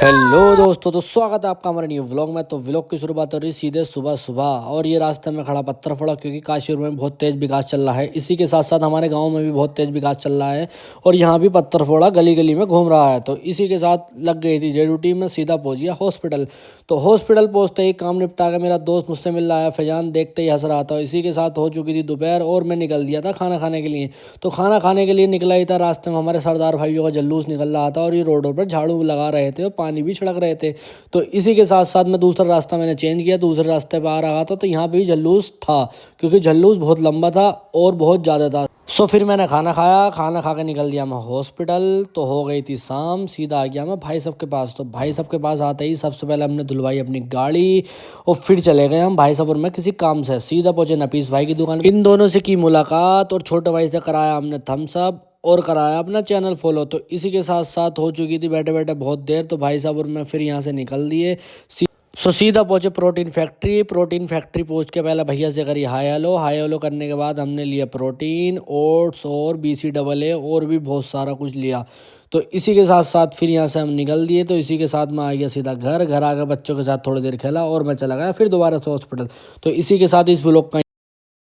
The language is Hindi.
हेलो दोस्तों, तो स्वागत है आपका हमारे न्यू व्लॉग में। तो व्लॉग की शुरुआत हो रही सीधे सुबह सुबह, और ये रास्ते में खड़ा पत्थर फोड़ा क्योंकि काशीपुर में बहुत तेज़ विकास चल रहा है। इसी के साथ साथ हमारे गांव में भी बहुत तेज़ विकास चल रहा है और यहाँ भी पत्थर फोड़ा गली गली में घूम रहा है। तो इसी के साथ लग गई थी ड्यूटी में, सीधा पहुँच गया हॉस्पिटल। तो हॉस्पिटल पहुँचते ही काम निपटा के मेरा दोस्त मुझसे मिल रहा है, फैजान देखते ही हंस रहा था। इसी के साथ हो चुकी थी दोपहर और मैं निकल दिया था खाना खाने के लिए। तो खाना खाने के लिए निकला ही था, रास्ते में हमारे सरदार भाइयों का जुलूस निकल रहा था और ये रोडों पर झाड़ू लगा रहे थे और पानी भी छिड़क रहे थे। तो इसी के साथ साथ मैं दूसरा रास्ता मैंने चेंज किया, दूसरे रास्ते पर आ रहा था। तो यहाँ पे भी जुलूस था क्योंकि जुलूस बहुत लंबा था और बहुत ज़्यादा था। सो फिर मैंने खाना खाया, खाना खा के निकल दिया मैं हॉस्पिटल। तो हो गई थी शाम, सीधा आ गया मैं भाई साहब के पास। तो भाई साहब के पास आते ही सबसे पहले हमने धुलवाई अपनी गाड़ी और फिर चले गए हम भाई साहब और मैं किसी काम से। सीधा पहुंचे नफीस भाई की दुकान। इन दोनों से की मुलाकात और छोटे भाई से कराया हमने थम्स अप और कराया अपना चैनल फॉलो। तो इसी के साथ साथ हो चुकी थी बैठे बैठे बहुत देर। तो भाई साहब और मैं फिर यहाँ से निकल दिए। सीधा पहुंचे प्रोटीन फैक्ट्री। प्रोटीन फैक्ट्री पहुंच के पहले भैया से करी हाय हेलो। हाय हेलो करने के बाद हमने लिया प्रोटीन, ओट्स और BCAA और भी बहुत सारा कुछ लिया। तो इसी के साथ साथ फिर यहाँ से हम निकल दिए। तो इसी के साथ मैं आ गया सीधा घर आकर बच्चों के साथ थोड़ी देर खेला और मैं चला गया फिर दोबारा से हॉस्पिटल। तो इसी के साथ इस व्लॉग का